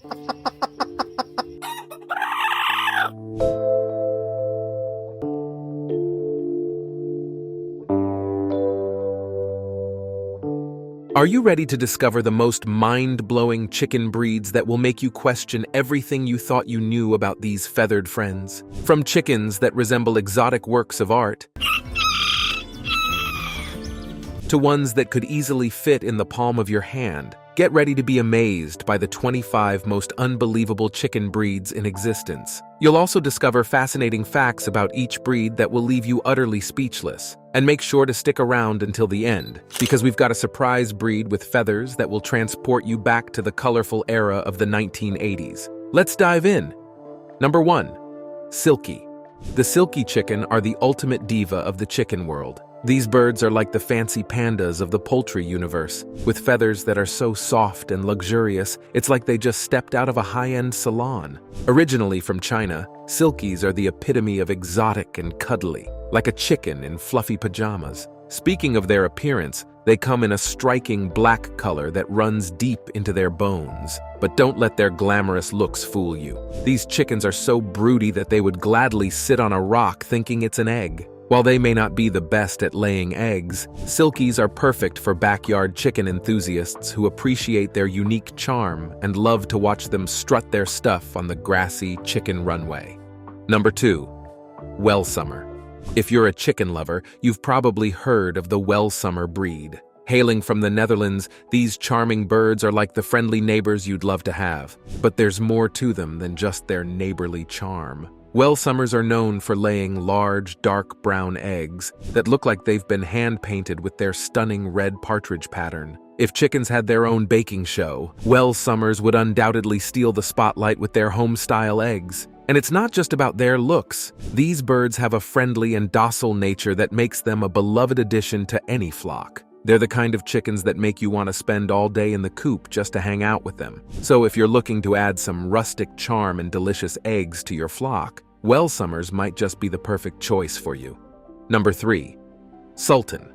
Are you ready to discover the most mind-blowing chicken breeds that will make you question everything you thought you knew about these feathered friends? From chickens that resemble exotic works of art, to ones that could easily fit in the palm of your hand, get ready to be amazed by the 25 most unbelievable chicken breeds in existence. You'll also discover fascinating facts about each breed that will leave you utterly speechless. And make sure to stick around until the end, because we've got a surprise breed with feathers that will transport you back to the colorful era of the 1980s. Let's dive in. Number 1. Silky. The Silky chicken are the ultimate diva of the chicken world. These birds are like the fancy pandas of the poultry universe, with feathers that are so soft and luxurious, it's like they just stepped out of a high-end salon. Originally from China, Silkies are the epitome of exotic and cuddly, like a chicken in fluffy pajamas. Speaking of their appearance, they come in a striking black color that runs deep into their bones. But don't let their glamorous looks fool you. These chickens are so broody that they would gladly sit on a rock thinking it's an egg. While they may not be the best at laying eggs, Silkies are perfect for backyard chicken enthusiasts who appreciate their unique charm and love to watch them strut their stuff on the grassy chicken runway. Number 2. Welsummer. If you're a chicken lover, you've probably heard of the Welsummer breed. Hailing from the Netherlands, these charming birds are like the friendly neighbors you'd love to have. But there's more to them than just their neighborly charm. Welsummers are known for laying large, dark brown eggs that look like they've been hand-painted with their stunning red partridge pattern. If chickens had their own baking show, Welsummers would undoubtedly steal the spotlight with their home-style eggs. And it's not just about their looks. These birds have a friendly and docile nature that makes them a beloved addition to any flock. They're the kind of chickens that make you want to spend all day in the coop just to hang out with them. So if you're looking to add some rustic charm and delicious eggs to your flock, Welsummers might just be the perfect choice for you. Number 3. Sultan.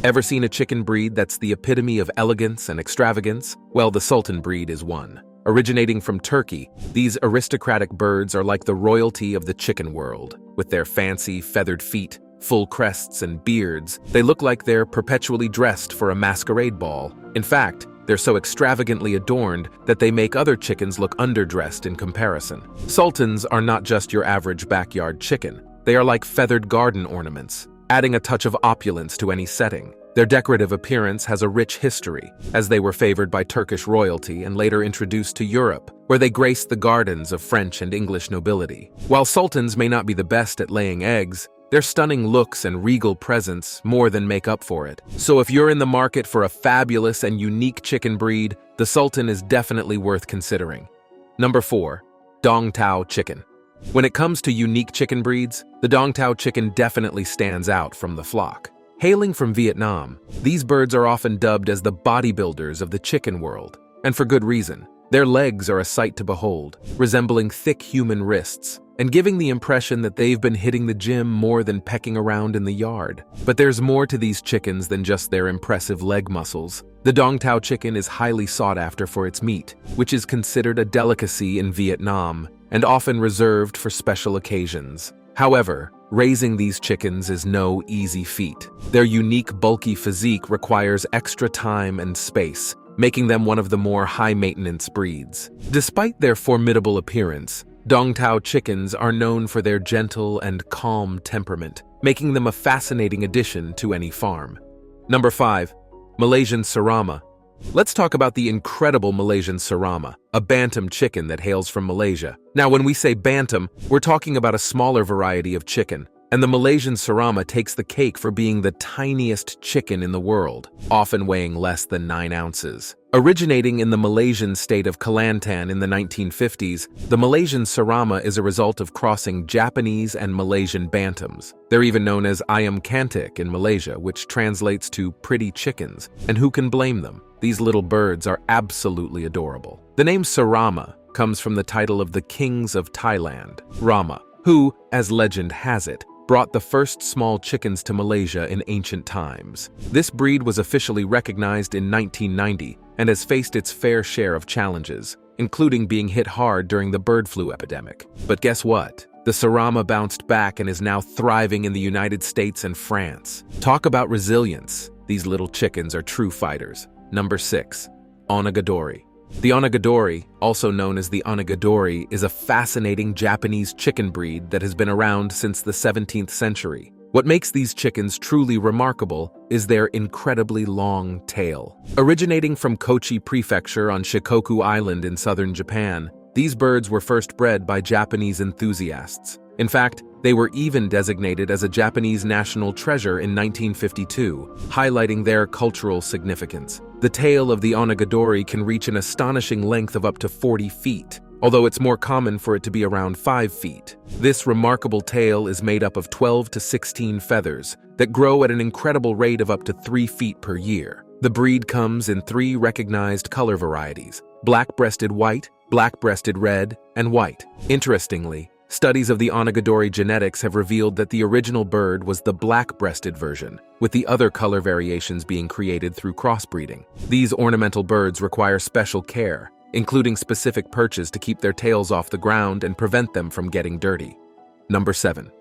Ever seen a chicken breed that's the epitome of elegance and extravagance? Well, the Sultan breed is one. Originating from Turkey, these aristocratic birds are like the royalty of the chicken world. With their fancy, feathered feet, full crests and beards, they look like they're perpetually dressed for a masquerade ball. In fact, they're so extravagantly adorned that they make other chickens look underdressed in comparison. Sultans are not just your average backyard chicken. They are like feathered garden ornaments, adding a touch of opulence to any setting. Their decorative appearance has a rich history, as they were favored by Turkish royalty and later introduced to Europe, where they graced the gardens of French and English nobility. While sultans may not be the best at laying eggs, their stunning looks and regal presence more than make up for it. So if you're in the market for a fabulous and unique chicken breed, the Sultan is definitely worth considering. Number 4. Dong Tao chicken. When it comes to unique chicken breeds, the Dong Tao chicken definitely stands out from the flock. Hailing from Vietnam, these birds are often dubbed as the bodybuilders of the chicken world, and for good reason. Their legs are a sight to behold, resembling thick human wrists, and giving the impression that they've been hitting the gym more than pecking around in the yard. But there's more to these chickens than just their impressive leg muscles. The Dong Tao chicken is highly sought after for its meat, which is considered a delicacy in Vietnam, and often reserved for special occasions. However, raising these chickens is no easy feat. Their unique, bulky physique requires extra time and space, making them one of the more high-maintenance breeds. Despite their formidable appearance, Dong Tao chickens are known for their gentle and calm temperament, making them a fascinating addition to any farm. Number 5. Malaysian Sama. Let's talk about the incredible Malaysian Sama, a bantam chicken that hails from Malaysia. Now, when we say bantam, we're talking about a smaller variety of chicken, and the Malaysian Sama takes the cake for being the tiniest chicken in the world, often weighing less than 9 ounces. Originating in the Malaysian state of Kelantan in the 1950s, the Malaysian Sama is a result of crossing Japanese and Malaysian bantams. They're even known as ayam cantik in Malaysia, which translates to pretty chickens, and who can blame them? These little birds are absolutely adorable. The name Sarama comes from the title of the kings of Thailand, Rama, who, as legend has it, brought the first small chickens to Malaysia in ancient times. This breed was officially recognized in 1990 and has faced its fair share of challenges, including being hit hard during the bird flu epidemic. But guess what? The Sama bounced back and is now thriving in the United States and France. Talk about resilience. These little chickens are true fighters. Number 6. Onagadori. The Onagadori, also known as the Onagadori, is a fascinating Japanese chicken breed that has been around since the 17th century. What makes these chickens truly remarkable is their incredibly long tail. Originating from Kochi Prefecture on Shikoku Island in southern Japan, these birds were first bred by Japanese enthusiasts. In fact, they were even designated as a Japanese national treasure in 1952, highlighting their cultural significance. The tail of the Onagadori can reach an astonishing length of up to 40 feet, although it's more common for it to be around 5 feet. This remarkable tail is made up of 12 to 16 feathers that grow at an incredible rate of up to 3 feet per year. The breed comes in 3 recognized color varieties: black-breasted white, black-breasted red, and white. Interestingly, studies of the Onagadori genetics have revealed that the original bird was the black-breasted version, with the other color variations being created through crossbreeding. These ornamental birds require special care, including specific perches to keep their tails off the ground and prevent them from getting dirty. Number 7.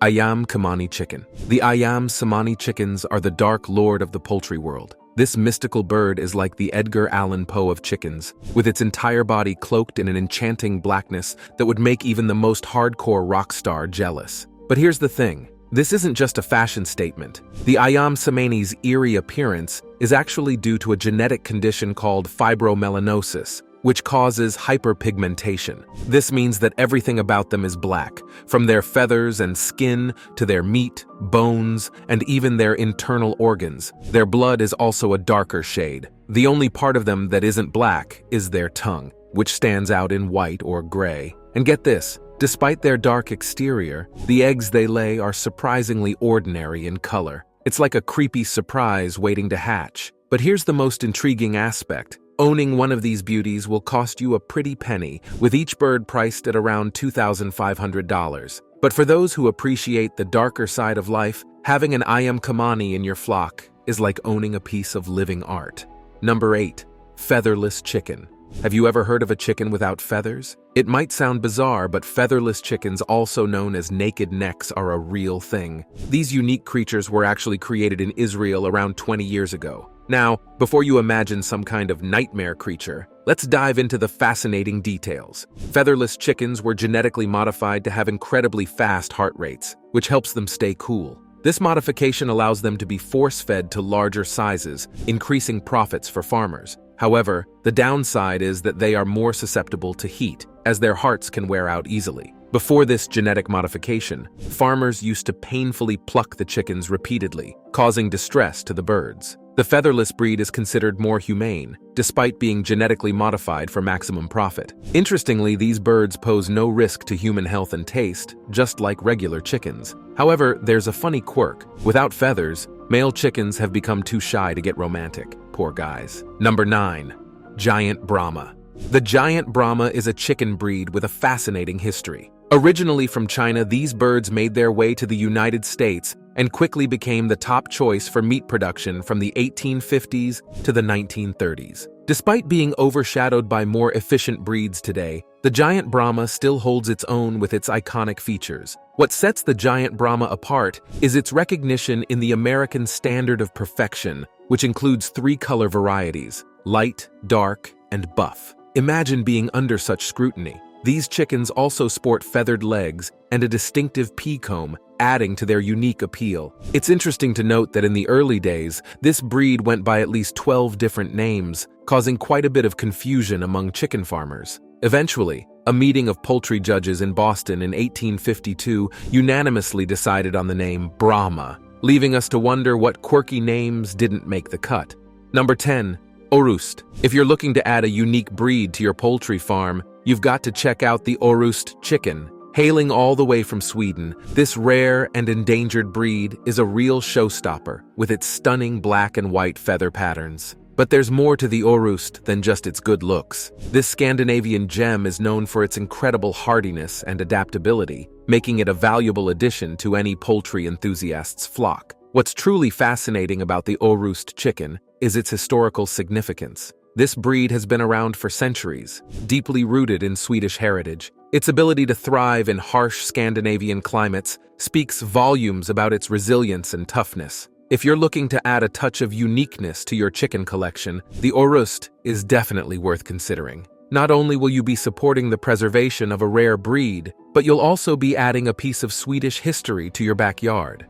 Ayam kamani chicken. The Ayam Samani chickens are the dark lord of the poultry world. This mystical bird is like the Edgar Allan Poe of chickens, with its entire body cloaked in an enchanting blackness that would make even the most hardcore rock star jealous. But here's the thing. This isn't just a fashion statement. The Ayam Samani's eerie appearance is actually due to a genetic condition called fibromelanosis, which causes hyperpigmentation. This means that everything about them is black, from their feathers and skin to their meat, bones, and even their internal organs. Their blood is also a darker shade. The only part of them that isn't black is their tongue, which stands out in white or gray. And get this, despite their dark exterior, the eggs they lay are surprisingly ordinary in color. It's like a creepy surprise waiting to hatch. But here's the most intriguing aspect. Owning one of these beauties will cost you a pretty penny, with each bird priced at around $2,500. But for those who appreciate the darker side of life, having an Ayam kamani in your flock is like owning a piece of living art. Number 8. Featherless chicken. Have you ever heard of a chicken without feathers? It might sound bizarre, but featherless chickens, also known as naked necks, are a real thing. These unique creatures were actually created in Israel around 20 years ago. Now, before you imagine some kind of nightmare creature, let's dive into the fascinating details. Featherless chickens were genetically modified to have incredibly fast heart rates, which helps them stay cool. This modification allows them to be force-fed to larger sizes, increasing profits for farmers. However, the downside is that they are more susceptible to heat, as their hearts can wear out easily. Before this genetic modification, farmers used to painfully pluck the chickens repeatedly, causing distress to the birds. The featherless breed is considered more humane, despite being genetically modified for maximum profit. Interestingly, these birds pose no risk to human health and taste, just like regular chickens. However, there's a funny quirk. Without feathers, male chickens have become too shy to get romantic. Poor guys. Number 9. Giant Brahma. The giant Brahma is a chicken breed with a fascinating history. Originally from China, these birds made their way to the United States and quickly became the top choice for meat production from the 1850s to the 1930s. Despite being overshadowed by more efficient breeds today, the giant Brahma still holds its own with its iconic features. What sets the giant Brahma apart is its recognition in the American standard of perfection, which includes 3 color varieties: light, dark, and buff. Imagine being under such scrutiny. These chickens also sport feathered legs and a distinctive pea comb, adding to their unique appeal. It's interesting to note that in the early days, this breed went by at least 12 different names, causing quite a bit of confusion among chicken farmers. Eventually, a meeting of poultry judges in Boston in 1852 unanimously decided on the name Brahma, leaving us to wonder what quirky names didn't make the cut. Number 10. Orust. If you're looking to add a unique breed to your poultry farm, you've got to check out the Orust chicken. Hailing all the way from Sweden, this rare and endangered breed is a real showstopper with its stunning black and white feather patterns. But there's more to the Orust than just its good looks. This Scandinavian gem is known for its incredible hardiness and adaptability, making it a valuable addition to any poultry enthusiast's flock. What's truly fascinating about the Orust chicken is its historical significance. This breed has been around for centuries, deeply rooted in Swedish heritage. Its ability to thrive in harsh Scandinavian climates speaks volumes about its resilience and toughness. If you're looking to add a touch of uniqueness to your chicken collection, the Orust is definitely worth considering. Not only will you be supporting the preservation of a rare breed, but you'll also be adding a piece of Swedish history to your backyard.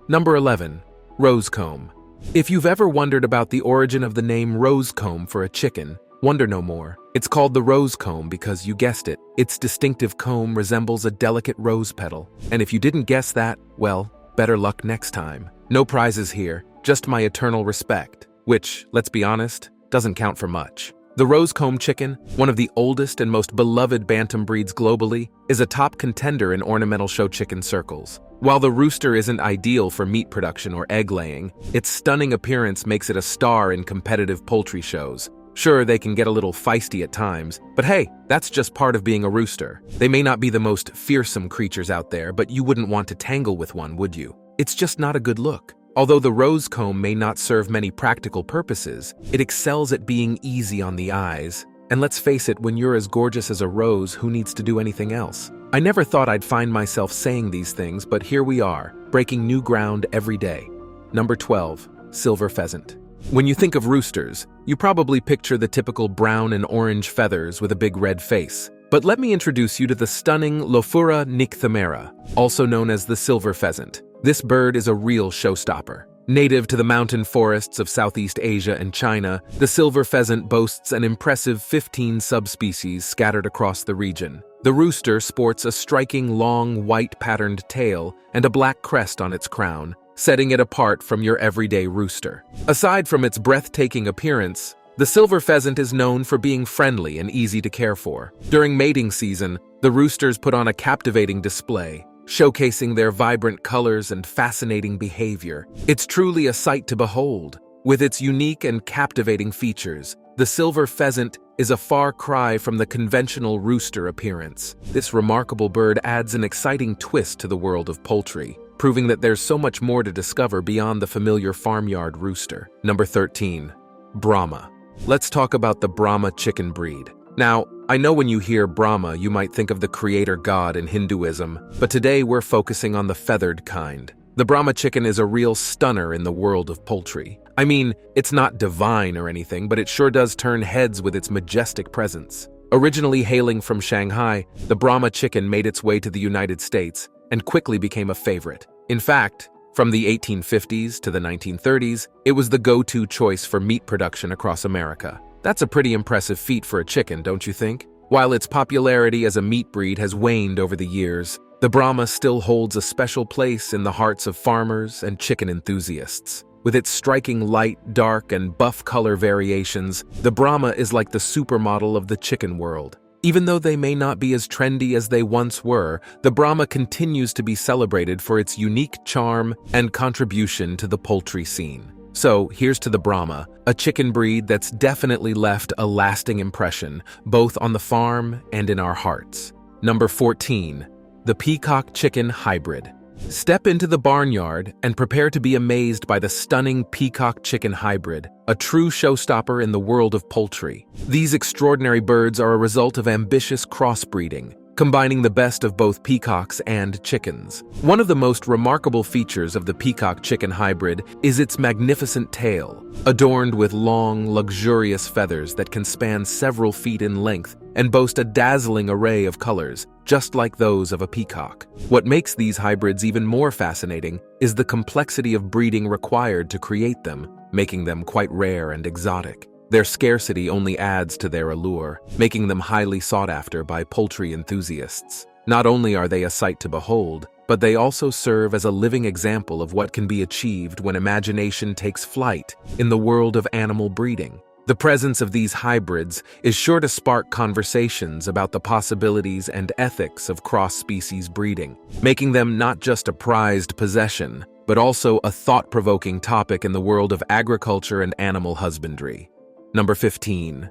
Number 11. Rosecomb. If you've ever wondered about the origin of the name Rosecomb for a chicken, wonder no more. It's called the Rosecomb because, you guessed it, its distinctive comb resembles a delicate rose petal. And if you didn't guess that, well, better luck next time. No prizes here, just my eternal respect, which, let's be honest, doesn't count for much. The Rosecomb chicken, one of the oldest and most beloved bantam breeds globally, is a top contender in ornamental show chicken circles. While the rooster isn't ideal for meat production or egg laying, its stunning appearance makes it a star in competitive poultry shows. Sure, they can get a little feisty at times, but hey, that's just part of being a rooster. They may not be the most fearsome creatures out there, but you wouldn't want to tangle with one, would you? It's just not a good look. Although the Rosecomb may not serve many practical purposes, it excels at being easy on the eyes. And let's face it, when you're as gorgeous as a rose, who needs to do anything else? I never thought I'd find myself saying these things, but here we are, breaking new ground every day. Number 12. Silver pheasant. When you think of roosters, you probably picture the typical brown and orange feathers with a big red face. But let me introduce you to the stunning Lophura nycthamera, also known as the silver pheasant. This bird is a real showstopper. Native to the mountain forests of Southeast Asia and China, the silver pheasant boasts an impressive 15 subspecies scattered across the region. The rooster sports a striking long white patterned tail and a black crest on its crown, setting it apart from your everyday rooster. Aside from its breathtaking appearance, the silver pheasant is known for being friendly and easy to care for. During mating season, the roosters put on a captivating display, showcasing their vibrant colors and fascinating behavior. It's truly a sight to behold. With its unique and captivating features, the silver pheasant is a far cry from the conventional rooster appearance. This remarkable bird adds an exciting twist to the world of poultry, proving that there's so much more to discover beyond the familiar farmyard rooster. Number 13. Brahma. Let's talk about the Brahma chicken breed. Now, I know when you hear Brahma, you might think of the creator god in Hinduism, but today we're focusing on the feathered kind. The Brahma chicken is a real stunner in the world of poultry. I mean, it's not divine or anything, but it sure does turn heads with its majestic presence. Originally hailing from Shanghai, the Brahma chicken made its way to the United States and quickly became a favorite. In fact, from the 1850s to the 1930s, it was the go-to choice for meat production across America. That's a pretty impressive feat for a chicken, don't you think? While its popularity as a meat breed has waned over the years, the Brahma still holds a special place in the hearts of farmers and chicken enthusiasts. With its striking light, dark, and buff color variations, the Brahma is like the supermodel of the chicken world. Even though they may not be as trendy as they once were, the Brahma continues to be celebrated for its unique charm and contribution to the poultry scene. So, here's to the Brahma, a chicken breed that's definitely left a lasting impression, both on the farm and in our hearts. Number 14. The Peacock Chicken Hybrid. Step into the barnyard and prepare to be amazed by the stunning Peacock Chicken Hybrid, a true showstopper in the world of poultry. These extraordinary birds are a result of ambitious crossbreeding, combining the best of both peacocks and chickens. One of the most remarkable features of the Peacock Chicken Hybrid is its magnificent tail, adorned with long, luxurious feathers that can span several feet in length and boast a dazzling array of colors, just like those of a peacock. What makes these hybrids even more fascinating is the complexity of breeding required to create them, making them quite rare and exotic. Their scarcity only adds to their allure, making them highly sought after by poultry enthusiasts. Not only are they a sight to behold, but they also serve as a living example of what can be achieved when imagination takes flight in the world of animal breeding. The presence of these hybrids is sure to spark conversations about the possibilities and ethics of cross-species breeding, making them not just a prized possession, but also a thought-provoking topic in the world of agriculture and animal husbandry. Number 15.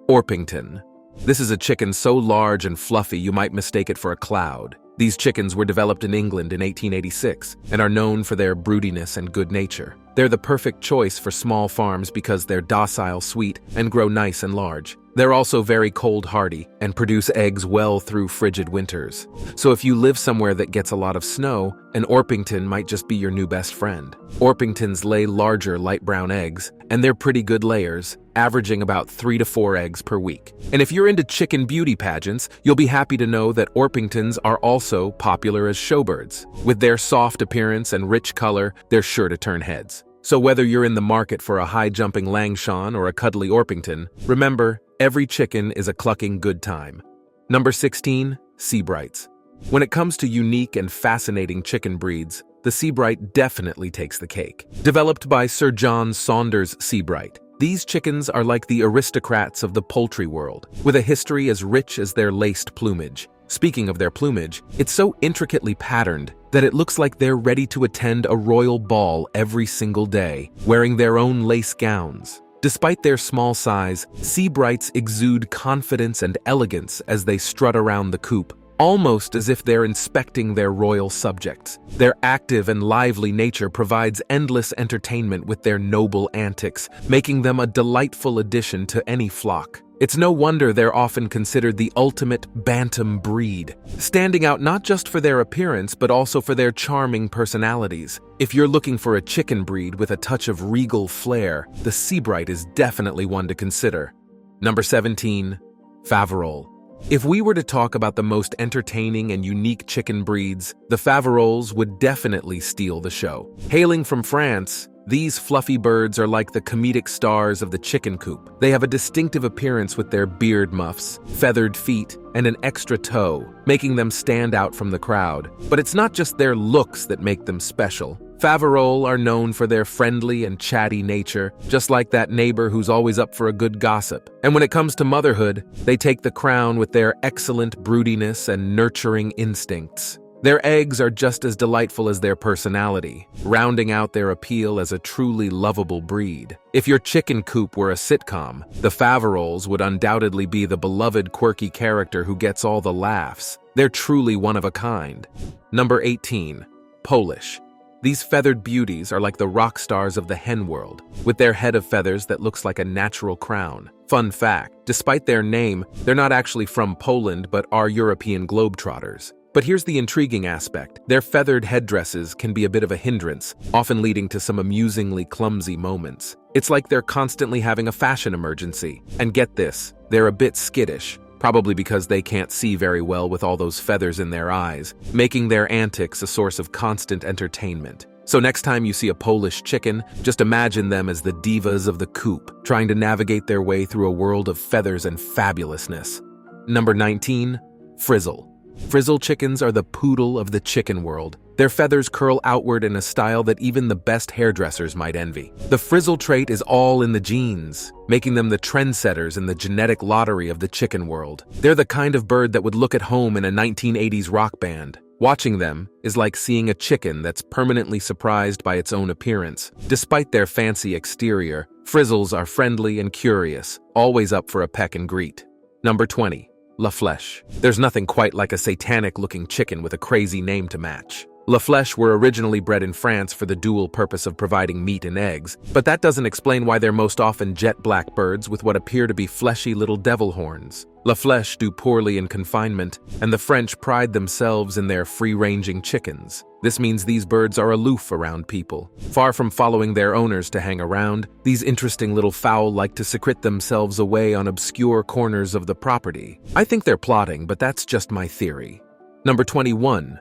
Orpington. This is a chicken so large and fluffy you might mistake it for a cloud. These chickens were developed in England in 1886 and are known for their broodiness and good nature. They're the perfect choice for small farms because they're docile, sweet, and grow nice and large. They're also very cold-hardy and produce eggs well through frigid winters. So if you live somewhere that gets a lot of snow, an Orpington might just be your new best friend. Orpingtons lay larger light brown eggs, and they're pretty good layers, averaging about 3 to 4 eggs per week. And if you're into chicken beauty pageants, you'll be happy to know that Orpingtons are also popular as showbirds. With their soft appearance and rich color, they're sure to turn heads. So whether you're in the market for a high-jumping Langshan or a cuddly Orpington, remember, every chicken is a clucking good time. Number 16, Sebrites. When it comes to unique and fascinating chicken breeds, the Sebrite definitely takes the cake. Developed by Sir John Saunders Sebrite, these chickens are like the aristocrats of the poultry world, with a history as rich as their laced plumage. Speaking of their plumage, it's so intricately patterned that it looks like they're ready to attend a royal ball every single day, wearing their own lace gowns. Despite their small size, Sebrites exude confidence and elegance as they strut around the coop, almost as if they're inspecting their royal subjects. Their active and lively nature provides endless entertainment with their noble antics, making them a delightful addition to any flock. It's no wonder they're often considered the ultimate bantam breed, standing out not just for their appearance but also for their charming personalities. If you're looking for a chicken breed with a touch of regal flair, the Sebrite is definitely one to consider. Number 17, Faval. If we were to talk about the most entertaining and unique chicken breeds, the Favals would definitely steal the show. Hailing from France, these fluffy birds are like the comedic stars of the chicken coop. They have a distinctive appearance with their beard muffs, feathered feet, and an extra toe, making them stand out from the crowd. But it's not just their looks that make them special. Faval are known for their friendly and chatty nature, just like that neighbor who's always up for a good gossip. And when it comes to motherhood, they take the crown with their excellent broodiness and nurturing instincts. Their eggs are just as delightful as their personality, rounding out their appeal as a truly lovable breed. If your chicken coop were a sitcom, the Favals would undoubtedly be the beloved quirky character who gets all the laughs. They're truly one of a kind. Number 18, Polish. These feathered beauties are like the rock stars of the hen world, with their head of feathers that looks like a natural crown. Fun fact, despite their name, they're not actually from Poland but are European globetrotters. But here's the intriguing aspect. Their feathered headdresses can be a bit of a hindrance, often leading to some amusingly clumsy moments. It's like they're constantly having a fashion emergency. And get this, they're a bit skittish, probably because they can't see very well with all those feathers in their eyes, making their antics a source of constant entertainment. So next time you see a Polish chicken, just imagine them as the divas of the coop, trying to navigate their way through a world of feathers and fabulousness. Number 19, Frizzle. Frizzle chickens are the poodle of the chicken world. Their feathers curl outward in a style that even the best hairdressers might envy. The Frizzle trait is all in the genes, making them the trendsetters in the genetic lottery of the chicken world. They're the kind of bird that would look at home in a 1980s rock band. Watching them is like seeing a chicken that's permanently surprised by its own appearance. Despite their fancy exterior, Frizzles are friendly and curious, always up for a peck and greet. Number 20. La Flèche. There's nothing quite like a satanic-looking chicken with a crazy name to match. La Flèche were originally bred in France for the dual purpose of providing meat and eggs, but that doesn't explain why they're most often jet-black birds with what appear to be fleshy little devil horns. La Flèche do poorly in confinement, and the French pride themselves in their free-ranging chickens. This means these birds are aloof around people. Far from following their owners to hang around, these interesting little fowl like to secrete themselves away on obscure corners of the property. I think they're plotting, but that's just my theory. Number 21.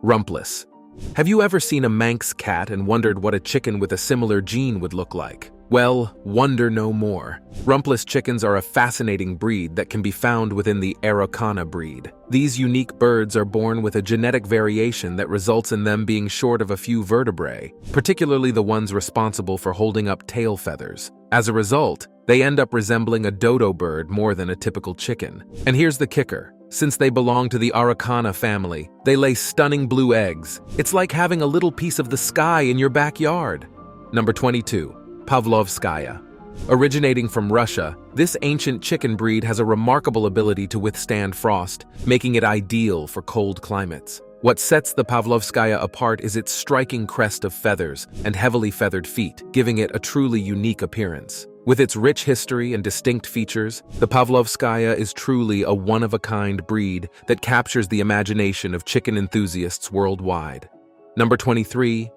Rumpless. Have you ever seen a Manx cat and wondered what a chicken with a similar gene would look like? Well, wonder no more. Rumpless chickens are a fascinating breed that can be found within the Araucana breed. These unique birds are born with a genetic variation that results in them being short of a few vertebrae, particularly the ones responsible for holding up tail feathers. As a result, they end up resembling a dodo bird more than a typical chicken. And here's the kicker. Since they belong to the Araucana family, they lay stunning blue eggs. It's like having a little piece of the sky in your backyard. Number 22. Pavlovskaya. Originating from Russia, this ancient chicken breed has a remarkable ability to withstand frost, making it ideal for cold climates. What sets the Pavlovskaya apart is its striking crest of feathers and heavily feathered feet, giving it a truly unique appearance. With its rich history and distinct features, the Pavlovskaya is truly a one-of-a-kind breed that captures the imagination of chicken enthusiasts worldwide. Number 23.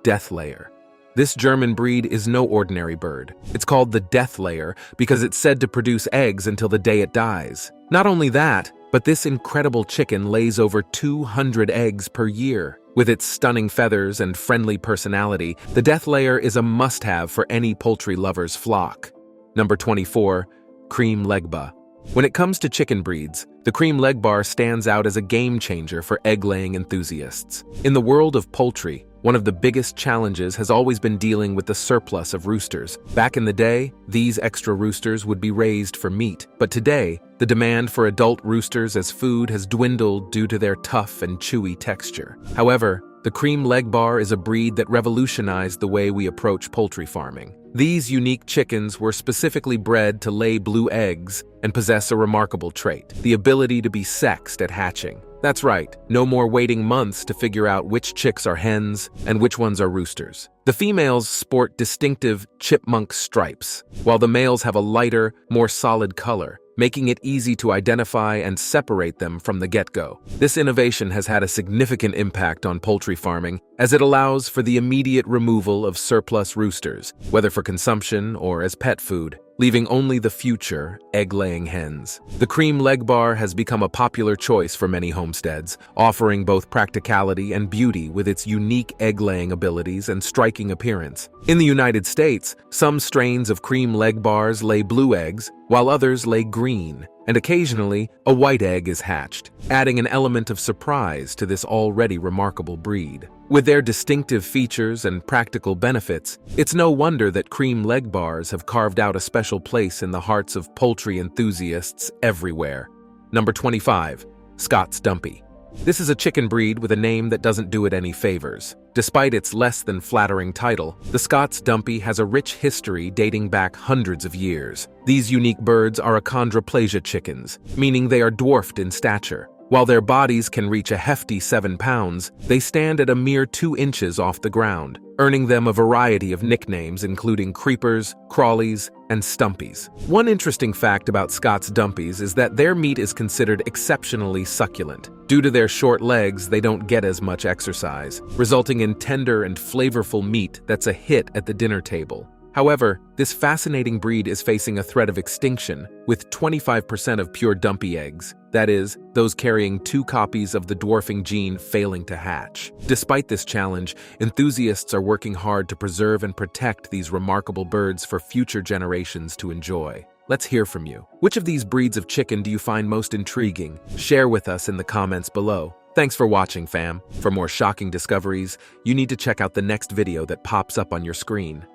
Death Layer. This German breed is no ordinary bird. It's called the death layer because it's said to produce eggs until the day it dies. Not only that, but this incredible chicken lays over 200 eggs per year. With its stunning feathers and friendly personality, the death layer is a must-have for any poultry lover's flock. Number 24. Cream Legba. When it comes to chicken breeds, the cream legbar stands out as a game-changer for egg-laying enthusiasts. In the world of poultry, one of the biggest challenges has always been dealing with the surplus of roosters. Back in the day, these extra roosters would be raised for meat, but today, the demand for adult roosters as food has dwindled due to their tough and chewy texture. However, the cream legbar is a breed that revolutionized the way we approach poultry farming. These unique chickens were specifically bred to lay blue eggs and possess a remarkable trait: the ability to be sexed at hatching. That's right, no more waiting months to figure out which chicks are hens and which ones are roosters. The females sport distinctive chipmunk stripes, while the males have a lighter, more solid color, making it easy to identify and separate them from the get-go. This innovation has had a significant impact on poultry farming, as it allows for the immediate removal of surplus roosters, whether for consumption or as pet food, leaving only the future egg-laying hens. The cream legbar has become a popular choice for many homesteads, offering both practicality and beauty with its unique egg-laying abilities and striking appearance. In the United States, some strains of cream legbars lay blue eggs, while others lay green, and occasionally a white egg is hatched, adding an element of surprise to this already remarkable breed. With their distinctive features and practical benefits, it's no wonder that cream legbars have carved out a special place in the hearts of poultry enthusiasts everywhere. Number 25. Scots Dumpy. This is a chicken breed with a name that doesn't do it any favors. Despite its less than flattering title, the Scots Dumpy has a rich history dating back hundreds of years. These unique birds are achondroplasia chickens, meaning they are dwarfed in stature. While their bodies can reach a hefty 7 pounds, they stand at a mere 2 inches off the ground, earning them a variety of nicknames including creepers, crawlies, and stumpies. One interesting fact about Scots Dumpies is that their meat is considered exceptionally succulent. Due to their short legs, they don't get as much exercise, resulting in tender and flavorful meat that's a hit at the dinner table. However, this fascinating breed is facing a threat of extinction, with 25% of pure dumpy eggs, that is, those carrying 2 copies of the dwarfing gene, failing to hatch. Despite this challenge, enthusiasts are working hard to preserve and protect these remarkable birds for future generations to enjoy. Let's hear from you. Which of these breeds of chicken do you find most intriguing? Share with us in the comments below. Thanks for watching, fam. For more shocking discoveries, you need to check out the next video that pops up on your screen.